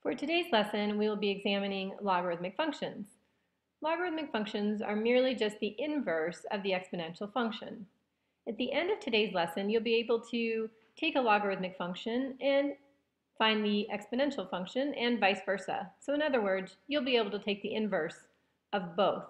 For today's lesson, we will be examining logarithmic functions. Logarithmic functions are merely just the inverse of the exponential function. At the end of today's lesson, you'll be able to take a logarithmic function and find the exponential function and vice versa. So in other words, you'll be able to take the inverse of both.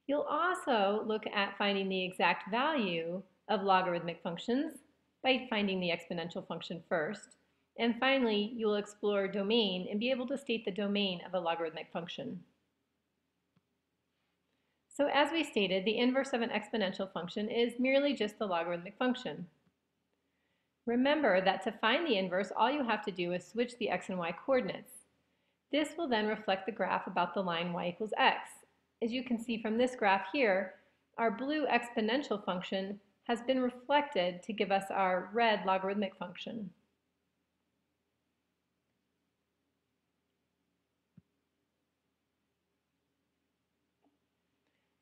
You'll also look at finding the exact value of logarithmic functions by finding the exponential function first. And finally, you will explore domain and be able to state the domain of a logarithmic function. So as we stated, the inverse of an exponential function is merely just the logarithmic function. Remember that to find the inverse, all you have to do is switch the x and y coordinates. This will then reflect the graph about the line y equals x. As you can see from this graph here, our blue exponential function has been reflected to give us our red logarithmic function.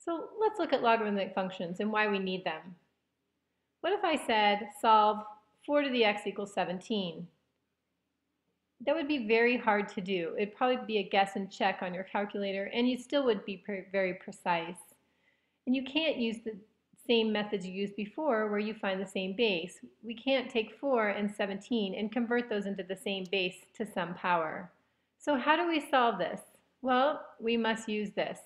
So let's look at logarithmic functions and why we need them. What if I said solve 4 to the x equals 17? That would be very hard to do. It'd probably be a guess and check on your calculator, and you still would be very precise. And you can't use the same methods you used before where you find the same base. We can't take 4 and 17 and convert those into the same base to some power. So how do we solve this? Well, we must use this.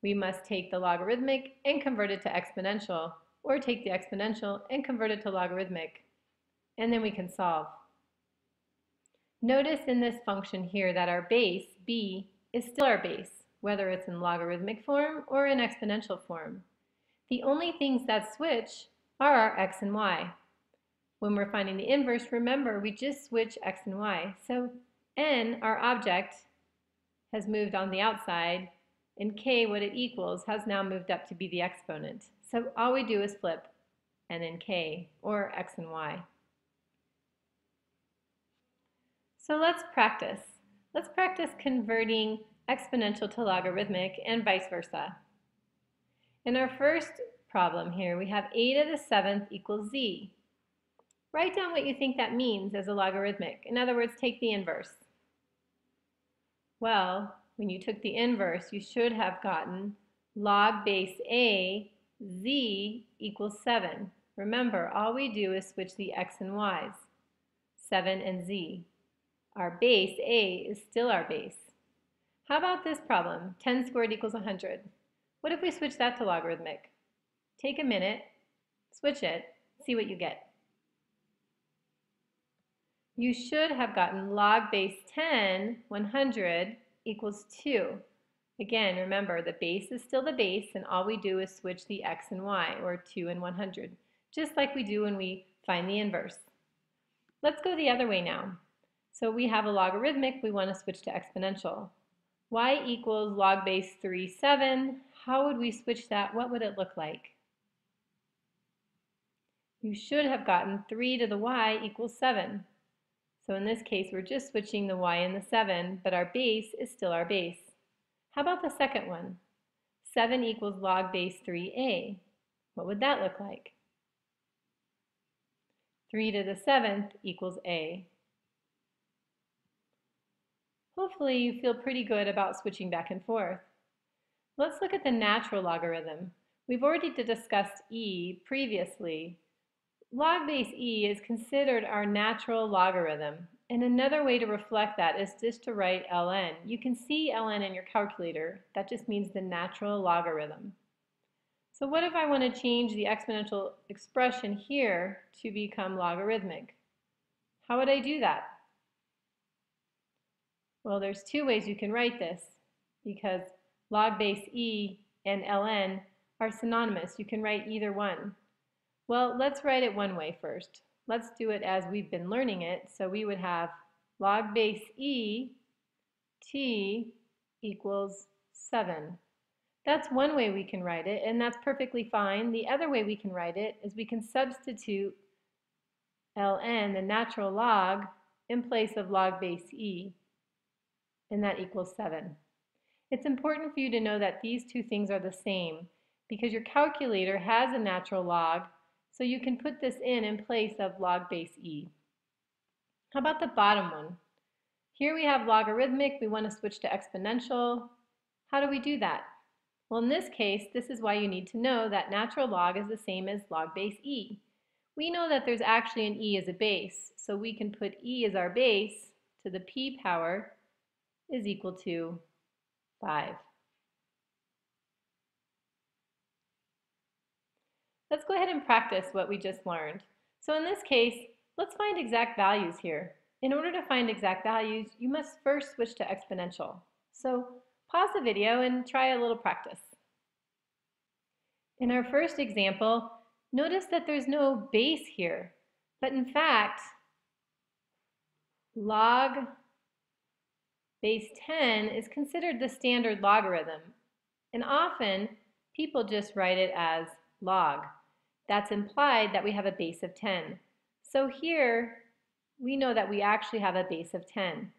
We must take the logarithmic and convert it to exponential, or take the exponential and convert it to logarithmic, and then we can solve. Notice in this function here that our base, b, is still our base, whether it's in logarithmic form or in exponential form. The only things that switch are our x and y. When we're finding the inverse, remember we just switch x and y. So n, our object, has moved on the outside, and k, what it equals, has now moved up to be the exponent. So all we do is flip n and k, or x and y. So let's practice. Let's practice converting exponential to logarithmic and vice versa. In our first problem here, we have a to the 7th equals z. Write down what you think that means as a logarithmic. In other words, take the inverse. Well, when you took the inverse, you should have gotten log base a z equals 7. Remember, all we do is switch the x and y's, 7 and z. Our base a is still our base. How about this problem, 10 squared equals 100? What if we switch that to logarithmic? Take a minute, switch it, see what you get. You should have gotten log base 10, 100, equals 2. Again, remember, the base is still the base, and all we do is switch the x and y, or 2 and 100, just like we do when we find the inverse. Let's go the other way now. So we have a logarithmic, we want to switch to exponential. Y equals log base 3, 7. How would we switch that? What would it look like? You should have gotten 3 to the y equals 7. So in this case, we're just switching the y and the 7, but our base is still our base. How about the second one? 7 equals log base 3a. What would that look like? 3 to the 7th equals a. Hopefully you feel pretty good about switching back and forth. Let's look at the natural logarithm. We've already discussed e previously. Log base e is considered our natural logarithm, and another way to reflect that is just to write ln. You can see ln in your calculator. That just means the natural logarithm. So what if I want to change the exponential expression here to become logarithmic? How would I do that? Well, there's two ways you can write this, because log base e and ln are synonymous. You can write either one. Well, let's write it one way first. Let's do it as we've been learning it. So we would have log base e t equals 7. That's one way we can write it, and that's perfectly fine. The other way we can write it is we can substitute ln, the natural log, in place of log base e, and that equals 7. It's important for you to know that these two things are the same, because your calculator has a natural log, so you can put this in place of log base e. How about the bottom one? Here we have logarithmic. We want to switch to exponential. How do we do that? Well, in this case, this is why you need to know that natural log is the same as log base e. We know that there's actually an e as a base, so we can put e as our base to the p power is equal to 5. Let's go ahead and practice what we just learned. So in this case, let's find exact values here. In order to find exact values, you must first switch to exponential. So pause the video and try a little practice. In our first example, notice that there's no base here, but in fact, log base 10 is considered the standard logarithm, and often people just write it as log. That's implied that we have a base of 10. So here, we know that we actually have a base of 10.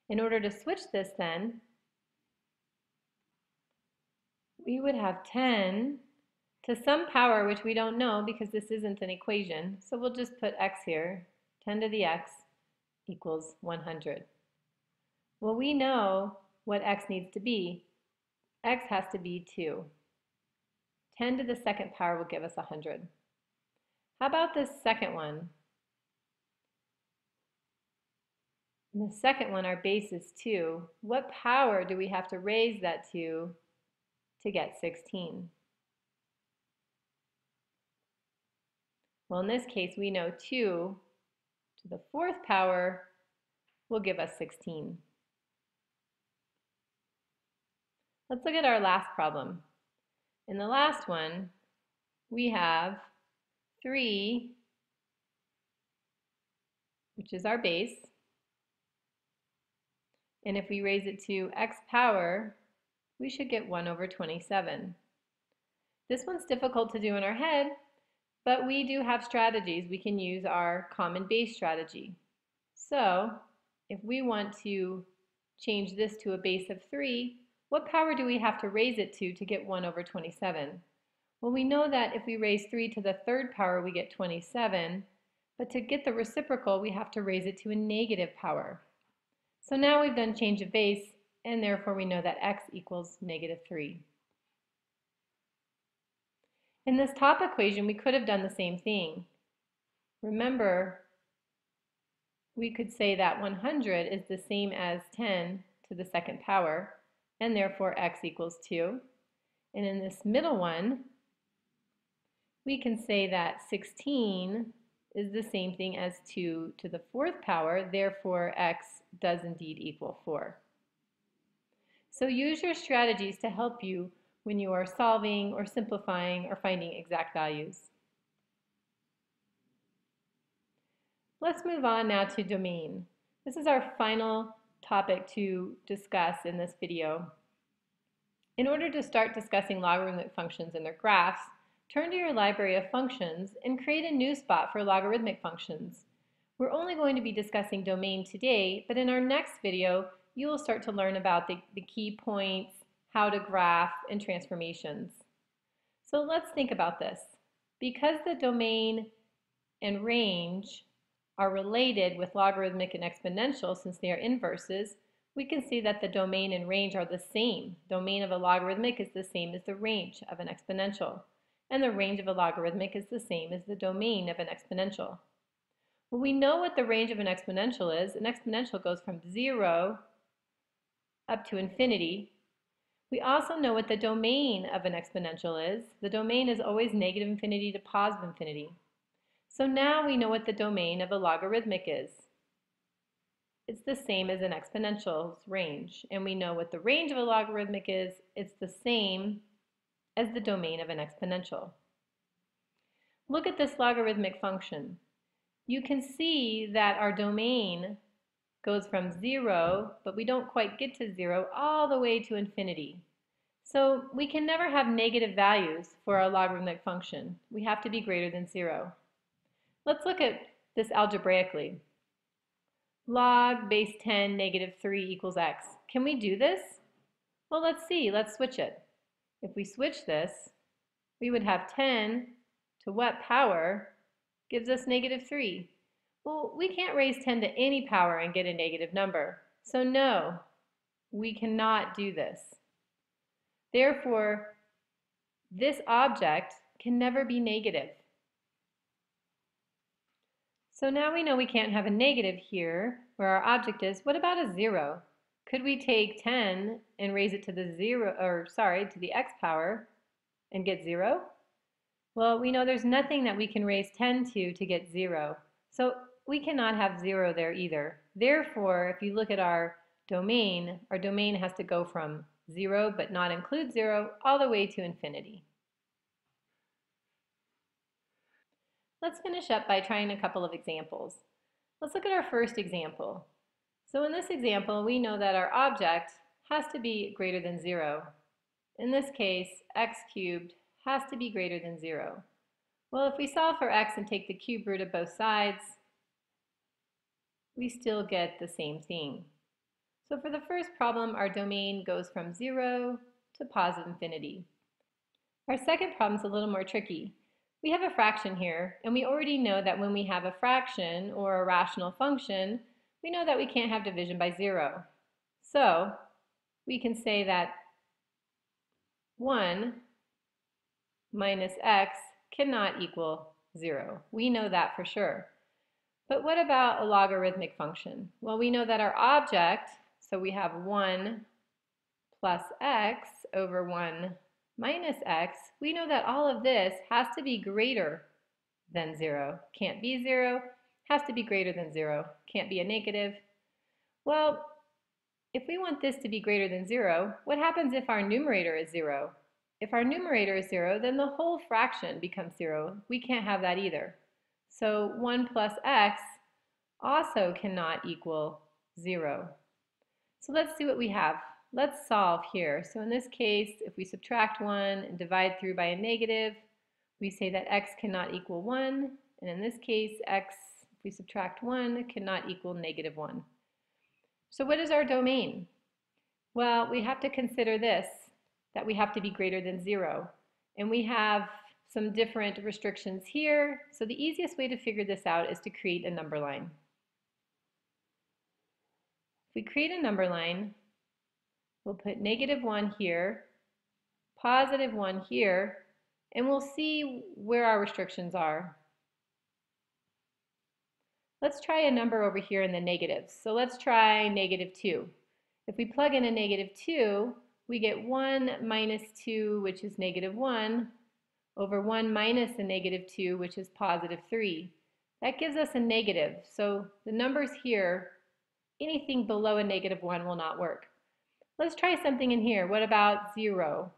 In order to switch this then, we would have 10 to some power, which we don't know because this isn't an equation. So we'll just put x here. 10 to the x equals 100. Well, we know what x needs to be. X has to be 2. 10 to the second power will give us 100. How about this second one? In the second one, our base is 2. What power do we have to raise that to get 16? Well, in this case, we know 2 to the fourth power will give us 16. Let's look at our last problem. In the last one, we have 3, which is our base. And if we raise it to x power, we should get 1 over 27. This one's difficult to do in our head, but we do have strategies. We can use our common base strategy. So if we want to change this to a base of 3, what power do we have to raise it to get 1 over 27? Well, we know that if we raise 3 to the third power, we get 27. But to get the reciprocal, we have to raise it to a negative power. So now we've done change of base, and therefore we know that x equals negative 3. In this top equation, we could have done the same thing. Remember, we could say that 100 is the same as 10 to the second power, and therefore x equals 2. And in this middle one, we can say that 16 is the same thing as 2 to the fourth power, therefore x does indeed equal 4. So use your strategies to help you when you are solving or simplifying or finding exact values. Let's move on now to domain. This is our final topic to discuss in this video. In order to start discussing logarithmic functions and their graphs, turn to your library of functions and create a new spot for logarithmic functions. We're only going to be discussing domain today, but in our next video, you will start to learn about the key points, how to graph, and transformations. So let's think about this. Because the domain and range are related with logarithmic and exponential since they are inverses, we can see that the domain and range are the same. Domain of a logarithmic is the same as the range of an exponential, and the range of a logarithmic is the same as the domain of an exponential. Well, we know what the range of an exponential is. An exponential goes from 0 up to infinity. We also know what the domain of an exponential is. The domain is always negative infinity to positive infinity. So now we know what the domain of a logarithmic is. It's the same as an exponential's range. And we know what the range of a logarithmic is. It's the same as the domain of an exponential. Look at this logarithmic function. You can see that our domain goes from 0, but we don't quite get to 0, all the way to infinity. So we can never have negative values for our logarithmic function. We have to be greater than 0. Let's look at this algebraically. Log base 10 negative 3 equals x. Can we do this? Well, let's see. Let's switch it. If we switch this, we would have 10 to what power gives us negative 3. Well, we can't raise 10 to any power and get a negative number. So no, we cannot do this. Therefore, this object can never be negative. So now we know we can't have a negative here where our object is. What about a 0? Could we take 10 and raise it to the to the x power and get 0? Well, we know there's nothing that we can raise 10 to get 0. So we cannot have 0 there either. Therefore, if you look at our domain has to go from 0 but not include 0 all the way to infinity. Let's finish up by trying a couple of examples. Let's look at our first example. So in this example, we know that our object has to be greater than 0. In this case, x cubed has to be greater than 0. Well, if we solve for x and take the cube root of both sides, we still get the same thing. So for the first problem, our domain goes from 0 to positive infinity. Our second problem is a little more tricky. We have a fraction here, and we already know that when we have a fraction or a rational function, we know that we can't have division by 0. So we can say that 1 minus x cannot equal 0. We know that for sure. But what about a logarithmic function? Well, we know that our object, so we have 1 plus x over 1 minus x, we know that all of this has to be greater than 0. Can't be 0, has to be greater than 0. Can't be a negative. Well, if we want this to be greater than 0, what happens if our numerator is 0? If our numerator is 0, then the whole fraction becomes 0. We can't have that either. So 1 plus x also cannot equal 0. So let's see what we have. Let's solve here. So in this case, if we subtract 1 and divide through by a negative, we say that x cannot equal 1. And in this case, x, if we subtract 1, cannot equal negative 1. So what is our domain? Well, we have to consider this, that we have to be greater than 0. And we have some different restrictions here. So the easiest way to figure this out is to create a number line. If we create a number line, we'll put negative 1 here, positive 1 here, and we'll see where our restrictions are. Let's try a number over here in the negatives. So let's try negative 2. If we plug in a negative 2, we get 1 minus 2, which is negative 1, over 1 minus a negative 2, which is positive 3. That gives us a negative. So the numbers here, anything below a negative 1 will not work. Let's try something in here. What about 0?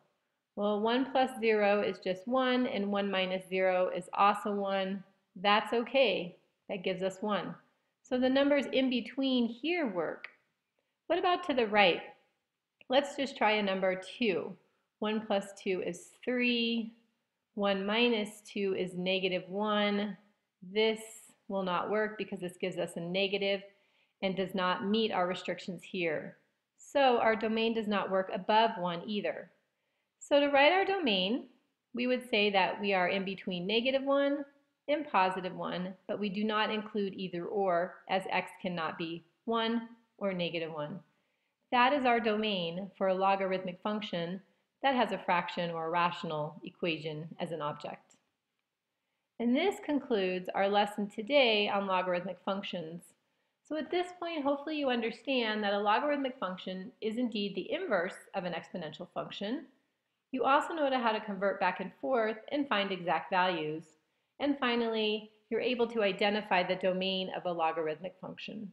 Well, 1 plus 0 is just 1, and 1 minus 0 is also 1. That's okay. That gives us 1. So the numbers in between here work. What about to the right? Let's just try a number 2. 1 plus 2 is 3. 1 minus 2 is negative 1. This will not work because this gives us a negative and does not meet our restrictions here. So our domain does not work above 1 either. So to write our domain, we would say that we are in between negative 1 and positive 1, but we do not include either or, as x cannot be 1 or negative 1. That is our domain for a logarithmic function that has a fraction or a rational equation as an object. And this concludes our lesson today on logarithmic functions. So at this point, hopefully you understand that a logarithmic function is indeed the inverse of an exponential function. You also know how to convert back and forth and find exact values. And finally, you're able to identify the domain of a logarithmic function.